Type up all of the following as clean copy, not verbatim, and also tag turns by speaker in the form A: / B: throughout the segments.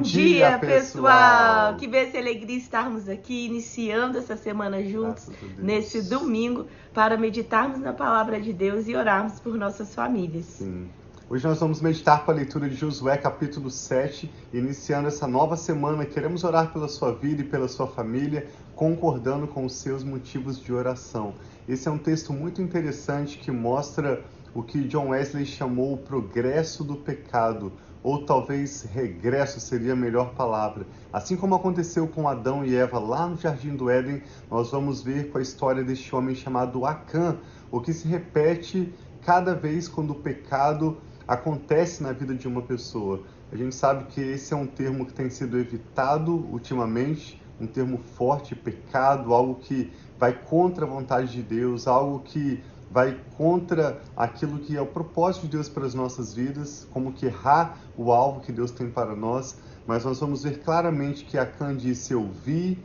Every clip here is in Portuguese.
A: dia, pessoal! Que bênção e alegria estarmos aqui, iniciando essa semana juntos, nesse domingo, para meditarmos na palavra de Deus e orarmos por nossas famílias.
B: Sim. Hoje nós vamos meditar com a leitura de Josué, capítulo 7, iniciando essa nova semana. Queremos orar pela sua vida e pela sua família, concordando com os seus motivos de oração. Esse é um texto muito interessante que mostra o que John Wesley chamou o progresso do pecado, ou talvez regresso seria a melhor palavra. Assim como aconteceu com Adão e Eva lá no Jardim do Éden, nós vamos ver com a história deste homem chamado Acã, o que se repete cada vez quando o pecado acontece na vida de uma pessoa. A gente sabe que esse é um termo que tem sido evitado ultimamente, um termo forte, pecado, algo que vai contra a vontade de Deus, algo que vai contra aquilo que é o propósito de Deus para as nossas vidas, como que errar o alvo que Deus tem para nós. Mas nós vamos ver claramente que Acã disse: eu vi,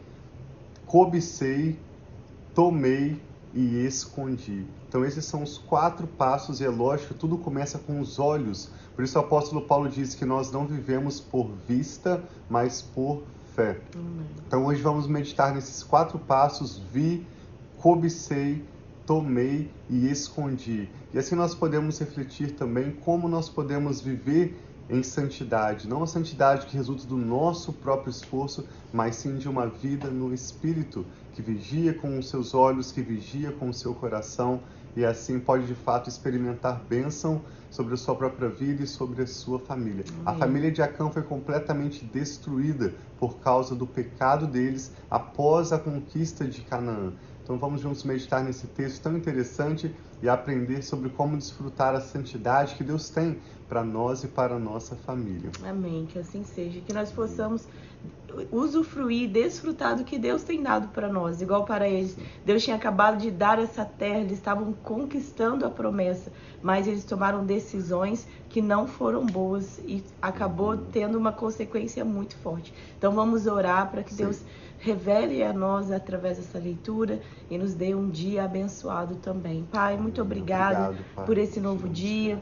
B: cobicei, tomei e escondi. Então esses são os 4 passos, e é lógico que tudo começa com os olhos. Por isso o apóstolo Paulo diz que nós não vivemos por vista, mas por fé. Então hoje vamos meditar nesses 4 passos: vi, cobicei, tomei e escondi. E assim nós podemos refletir também como nós podemos viver em santidade, não a santidade que resulta do nosso próprio esforço, mas sim de uma vida no Espírito, que vigia com os seus olhos, que vigia com o seu coração, e assim pode de fato experimentar bênção sobre a sua própria vida e sobre a sua família. A família de Acã foi completamente destruída por causa do pecado deles após a conquista de Canaã. Então vamos juntos meditar nesse texto tão interessante e aprender sobre como desfrutar a santidade que Deus tem para nós e para a nossa família.
A: Amém, que assim seja, que nós possamos usufruir, desfrutar do que Deus tem dado para nós, igual para eles. Deus tinha acabado de dar essa terra, eles estavam conquistando a promessa, mas eles tomaram decisões que não foram boas e acabou tendo uma consequência muito forte. Então vamos orar para que Deus revele a nós através dessa leitura e nos dê um dia abençoado também. Pai, muito obrigado por esse novo dia,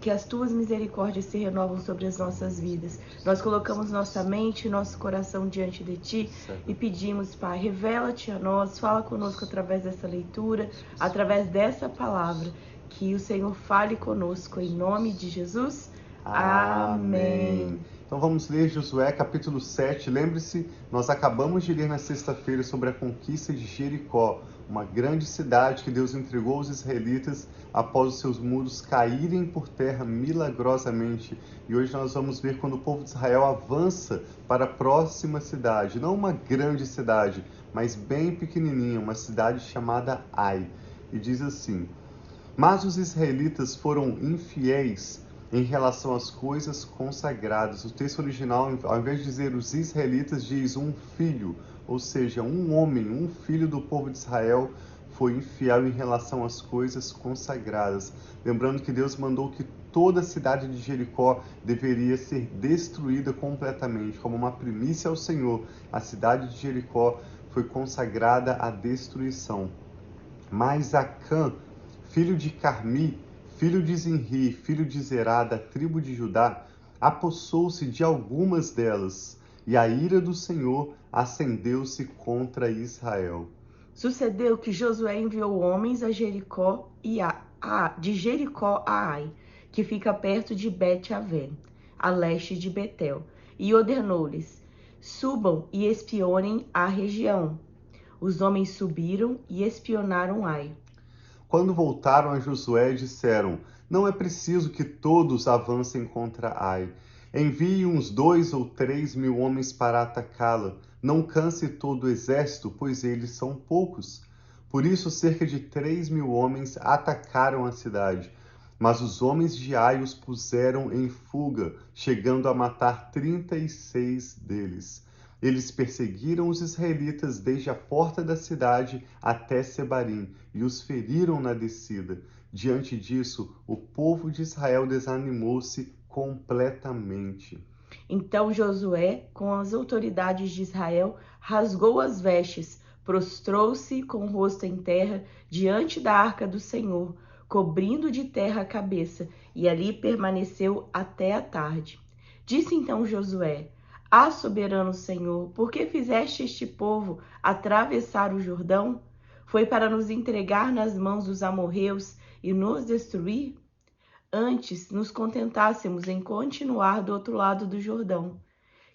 A: que as tuas misericórdias se renovam sobre as nossas vidas. Nós colocamos nossa mente e nosso coração diante de ti e pedimos, Pai, revela-te a nós, fala conosco através dessa leitura, através dessa palavra, que o Senhor fale conosco em nome de Jesus. Amém.
B: Então vamos ler Josué capítulo 7. Lembre-se, nós acabamos de ler na sexta-feira sobre a conquista de Jericó, uma grande cidade que Deus entregou aos israelitas após os seus muros caírem por terra milagrosamente. E hoje nós vamos ver quando o povo de Israel avança para a próxima cidade, não uma grande cidade, mas bem pequenininha, uma cidade chamada Ai. E diz assim: mas os israelitas foram infiéis em relação às coisas consagradas. O texto original, ao invés de dizer os israelitas, diz um filho, ou seja, um homem, um filho do povo de Israel foi infiel em relação às coisas consagradas. Lembrando que Deus mandou que toda a cidade de Jericó deveria ser destruída completamente, como uma primícia ao Senhor. A cidade de Jericó foi consagrada à destruição. Mas Acã, filho de Carmi, filho de Zinri, filho de Zerá, da tribo de Judá, apossou-se de algumas delas, e a ira do Senhor acendeu-se contra Israel.
A: Sucedeu que Josué enviou homens a Jericó de Jericó a Ai, que fica perto de Bet-Aven, a leste de Betel, e ordenou-lhes: subam e espionem a região. Os homens subiram e espionaram Ai.
B: Quando voltaram a Josué, disseram: não é preciso que todos avancem contra Ai. Envie uns 2 ou 3 mil homens para atacá-la. Não canse todo o exército, pois eles são poucos. Por isso, cerca de 3 mil homens atacaram a cidade. Mas os homens de Ai os puseram em fuga, chegando a matar 36 deles. Eles perseguiram os israelitas desde a porta da cidade até Sebarim e os feriram na descida. Diante disso, o povo de Israel desanimou-se completamente.
A: Então Josué, com as autoridades de Israel, rasgou as vestes, prostrou-se com o rosto em terra diante da arca do Senhor, cobrindo de terra a cabeça, e ali permaneceu até a tarde. Disse então Josué: Ah, soberano Senhor, por que fizeste este povo atravessar o Jordão? Foi para nos entregar nas mãos dos amorreus e nos destruir? Antes nos contentássemos em continuar do outro lado do Jordão.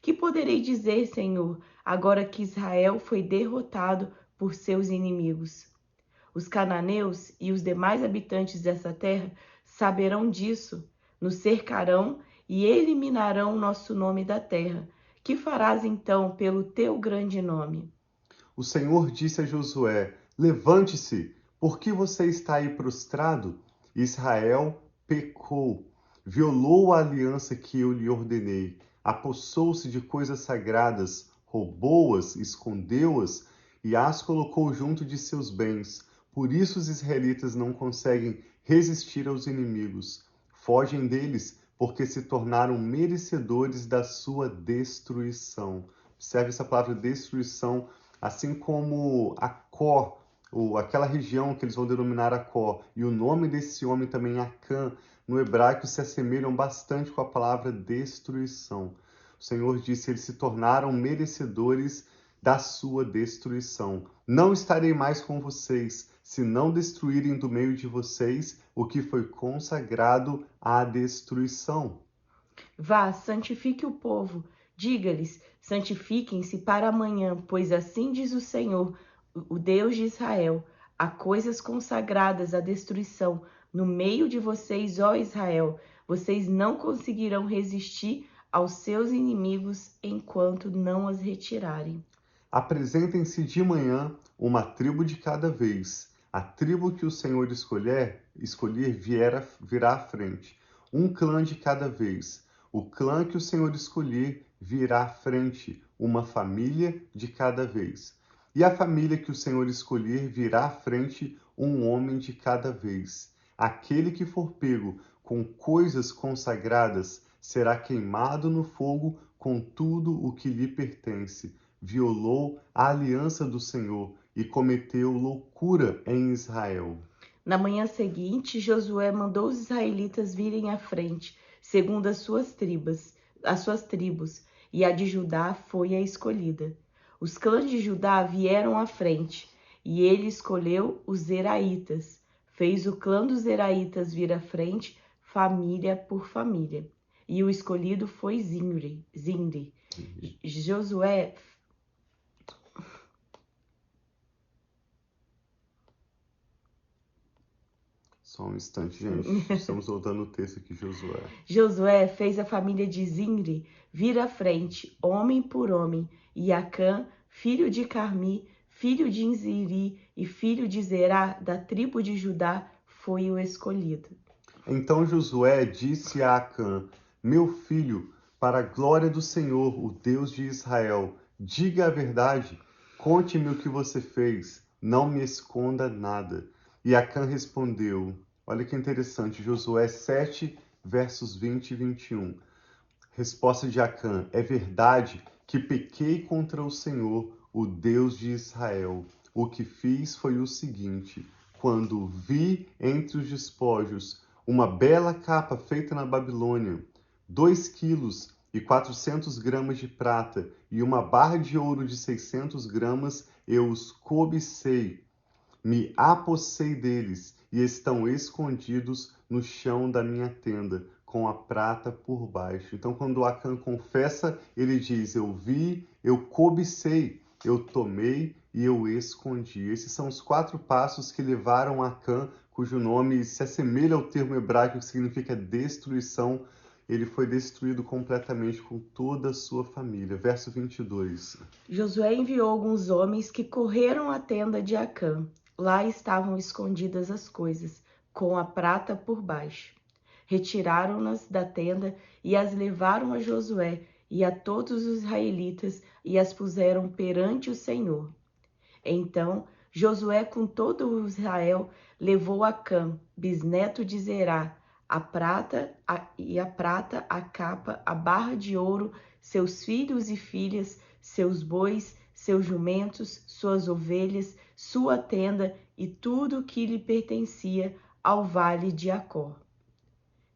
A: Que poderei dizer, Senhor, agora que Israel foi derrotado por seus inimigos? Os cananeus e os demais habitantes dessa terra saberão disso, nos cercarão e eliminarão nosso nome da terra. Que farás então pelo teu grande nome?
B: O Senhor disse a Josué: Levante-se, por que você está aí prostrado? Israel pecou, violou a aliança que eu lhe ordenei, apossou-se de coisas sagradas, roubou-as, escondeu-as e as colocou junto de seus bens. Por isso os israelitas não conseguem resistir aos inimigos. Fogem deles, porque se tornaram merecedores da sua destruição. Observe essa palavra destruição. Assim como Acó, ou aquela região que eles vão denominar Acó, e o nome desse homem também, Acã, no hebraico se assemelham bastante com a palavra destruição. O Senhor disse, eles se tornaram merecedores da sua destruição. Não estarei mais com vocês, se não destruírem do meio de vocês o que foi consagrado à destruição.
A: Vá, santifique o povo. Diga-lhes: santifiquem-se para amanhã, pois assim diz o Senhor, o Deus de Israel: há coisas consagradas à destruição no meio de vocês, ó Israel. Vocês não conseguirão resistir aos seus inimigos enquanto não as retirarem.
B: Apresentem-se de manhã, uma tribo de cada vez. A tribo que o Senhor escolher virá à frente. Um clã de cada vez. O clã que o Senhor escolher virá à frente. Uma família de cada vez. E a família que o Senhor escolher virá à frente. Um homem de cada vez. Aquele que for pego com coisas consagradas será queimado no fogo com tudo o que lhe pertence. Violou a aliança do Senhor e cometeu loucura em Israel.
A: Na manhã seguinte, Josué mandou os israelitas virem à frente, segundo as suas tribos, e a de Judá foi a escolhida. Os clãs de Judá vieram à frente, e ele escolheu os Zeraitas. Fez o clã dos Zeraitas vir à frente, família por família. E o escolhido foi Zimri. Josué
B: Só um instante, gente. Estamos voltando o texto aqui, Josué.
A: Josué fez a família de Zimri vir à frente, homem por homem, e Acã, filho de Carmi, filho de Inziri e filho de Zerá, da tribo de Judá, foi o escolhido.
B: Então Josué disse a Acã: Meu filho, para a glória do Senhor, o Deus de Israel, diga a verdade, conte-me o que você fez, não me esconda nada. E Acã respondeu, olha que interessante, Josué 7, versos 20 e 21. Resposta de Acã: É verdade que pequei contra o Senhor, o Deus de Israel. O que fiz foi o seguinte: quando vi entre os despojos uma bela capa feita na Babilônia, 2 quilos e 400 gramas de prata e uma barra de ouro de 600 gramas, eu os cobicei, me apossei deles e estão escondidos no chão da minha tenda, com a prata por baixo. Então, quando Acã confessa, ele diz: Eu vi, eu cobicei, eu tomei e eu escondi. Esses são os 4 passos que levaram Acã, cujo nome se assemelha ao termo hebraico que significa destruição. Ele foi destruído completamente com toda a sua família. Verso 22.
A: Josué enviou alguns homens que correram à tenda de Acã. Lá estavam escondidas as coisas, com a prata por baixo. Retiraram-nas da tenda e as levaram a Josué e a todos os israelitas e as puseram perante o Senhor. Então Josué com todo o Israel levou Acã, bisneto de Zerá, a prata, a capa, a barra de ouro, seus filhos e filhas, seus bois, seus jumentos, suas ovelhas, sua tenda e tudo o que lhe pertencia ao vale de Acor.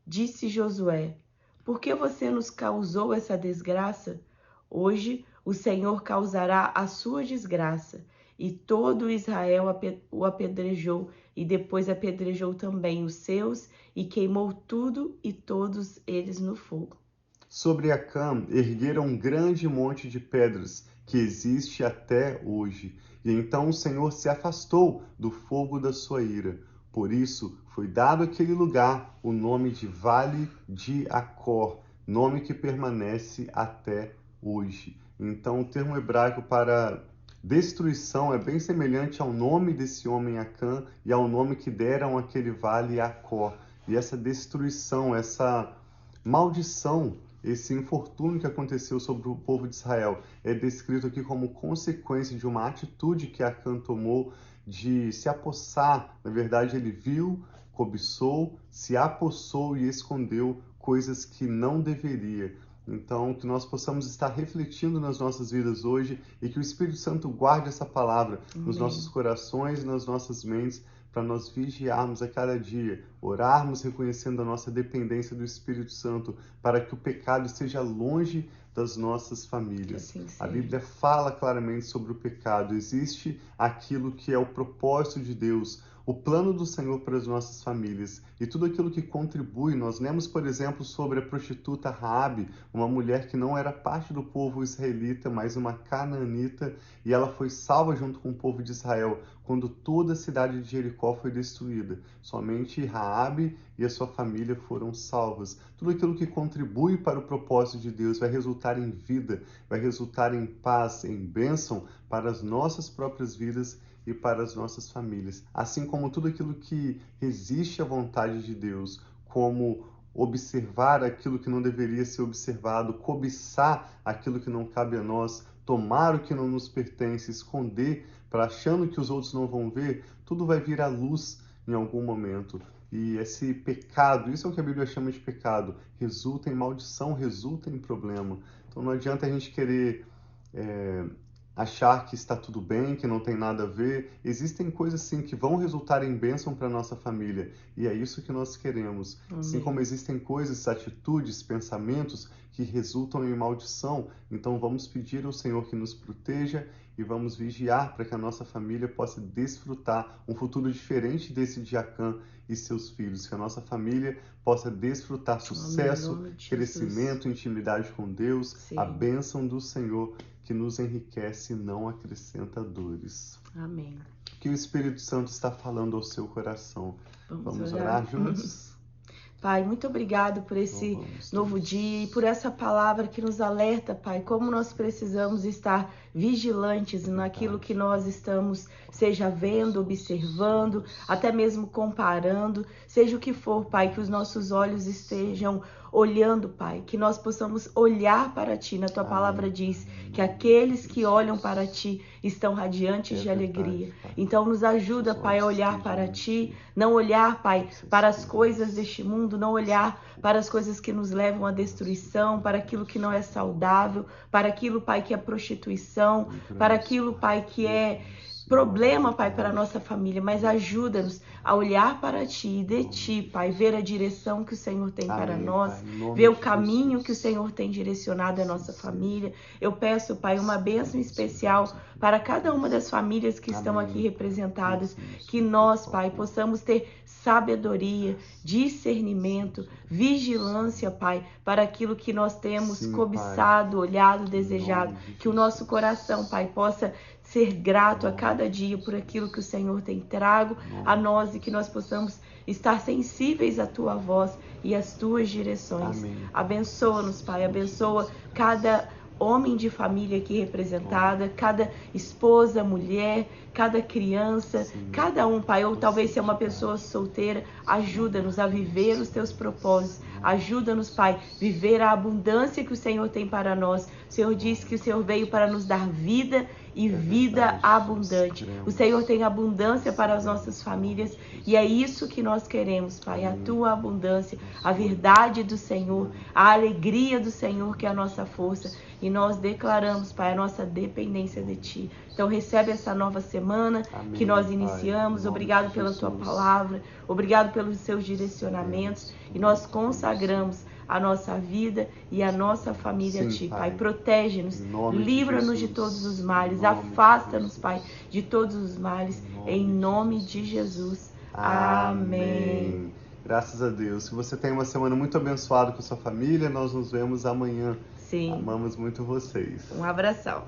A: Disse Josué: Por que você nos causou essa desgraça? Hoje o Senhor causará a sua desgraça. E todo Israel o apedrejou, e depois apedrejou também os seus, e queimou tudo e todos eles no fogo.
B: Sobre Acã ergueram um grande monte de pedras, que existe até hoje. E então o Senhor se afastou do fogo da sua ira. Por isso foi dado àquele lugar o nome de Vale de Acor, nome que permanece até hoje. Então o termo hebraico para destruição é bem semelhante ao nome desse homem Acã e ao nome que deram àquele vale Acor. E essa destruição, essa maldição, esse infortúnio que aconteceu sobre o povo de Israel é descrito aqui como consequência de uma atitude que Acã tomou de se apossar. Na verdade, ele viu, cobiçou, se apossou e escondeu coisas que não deveria. Então, que nós possamos estar refletindo nas nossas vidas hoje e que o Espírito Santo guarde essa palavra nos nossos corações e nas nossas mentes, para nós vigiarmos a cada dia, orarmos reconhecendo a nossa dependência do Espírito Santo, para que o pecado esteja longe das nossas famílias.
A: Assim
B: a Bíblia fala claramente sobre o pecado. Existe aquilo que é o propósito de Deus, o plano do Senhor para as nossas famílias e tudo aquilo que contribui. Nós lemos, por exemplo, sobre a prostituta Raabe, uma mulher que não era parte do povo israelita, mas uma canaanita, e ela foi salva junto com o povo de Israel quando toda a cidade de Jericó foi destruída. Somente Raabe e a sua família foram salvas. Tudo aquilo que contribui para o propósito de Deus vai resultar em vida, vai resultar em paz, em bênção para as nossas próprias vidas e para as nossas famílias. Assim como tudo aquilo que resiste à vontade de Deus, como observar aquilo que não deveria ser observado, cobiçar aquilo que não cabe a nós, tomar o que não nos pertence, esconder, para achando que os outros não vão ver, tudo vai vir à luz em algum momento. E esse pecado, isso é o que a Bíblia chama de pecado, resulta em maldição, resulta em problema. Então não adianta a gente querer achar que está tudo bem, que não tem nada a ver. Existem coisas sim que vão resultar em bênção para a nossa família, e é isso que nós queremos.
A: Amém.
B: Assim como existem coisas, atitudes, pensamentos que resultam em maldição, então vamos pedir ao Senhor que nos proteja e vamos vigiar para que a nossa família possa desfrutar um futuro diferente desse de Acã e seus filhos, que a nossa família possa desfrutar sucesso, crescimento, intimidade com Deus,
A: sim,
B: a bênção do Senhor que nos enriquece e não acrescenta dores.
A: Amém.
B: O que o Espírito Santo está falando ao seu coração? Vamos orar juntos?
A: Pai, muito obrigado por esse novo dia e por essa palavra que nos alerta, Pai, como nós precisamos estar vigilantes naquilo que nós estamos, seja vendo, observando, até mesmo comparando, seja o que for, Pai, que os nossos olhos estejam olhando, Pai, que nós possamos olhar para Ti. Na Tua palavra diz que aqueles que olham para Ti estão radiantes de alegria. Então nos ajuda, Pai, a olhar para Ti, não olhar, Pai, para as coisas deste mundo, não olhar para as coisas que nos levam à destruição, para aquilo que não é saudável, para aquilo, Pai, que é prostituição, para aquilo, Pai, que é problema, Pai, para a nossa família, mas ajuda-nos a olhar para Ti e de Ti, Pai, ver a direção que o Senhor tem para nós, ver o caminho que o Senhor tem direcionado à nossa família. Eu peço, Pai, uma bênção especial para cada uma das famílias que estão aqui representadas, que nós, Pai, possamos ter sabedoria, discernimento, vigilância, Pai, para aquilo que nós temos cobiçado, olhado, desejado, que o nosso coração, Pai, possa ser grato a cada dia por aquilo que o Senhor tem trago a nós e que nós possamos estar sensíveis à Tua voz e às Tuas direções. Abençoa-nos, Pai, abençoa cada homem de família aqui representada, cada esposa, mulher, cada criança, cada um, Pai, ou talvez se é uma pessoa solteira, ajuda-nos a viver os Teus propósitos, ajuda-nos, Pai, viver a abundância que o Senhor tem para nós. O Senhor diz que o Senhor veio para nos dar vida e vida abundante. O Senhor tem abundância para as nossas famílias e é isso que nós queremos, Pai, a Tua abundância, a verdade do Senhor, a alegria do Senhor que é a nossa força. E nós declaramos, Pai, a nossa dependência de Ti. Então recebe essa nova semana que nós iniciamos. Obrigado pela Tua palavra, obrigado pelos Seus direcionamentos. E nós consagramos a nossa vida e a nossa família a
B: Sim,
A: Ti,
B: Pai.
A: Pai. Protege-nos,
B: Em nome de
A: livra-nos de
B: Jesus.
A: todos os males,
B: Em nome de
A: afasta-nos,
B: Jesus.
A: Pai, de todos os males,
B: Em
A: em
B: nome
A: nome
B: de
A: de Jesus.
B: Amém. Graças a Deus. Que você tenha uma semana muito abençoada com sua família. Nós nos vemos amanhã.
A: Sim.
B: Amamos muito vocês.
A: Um abração.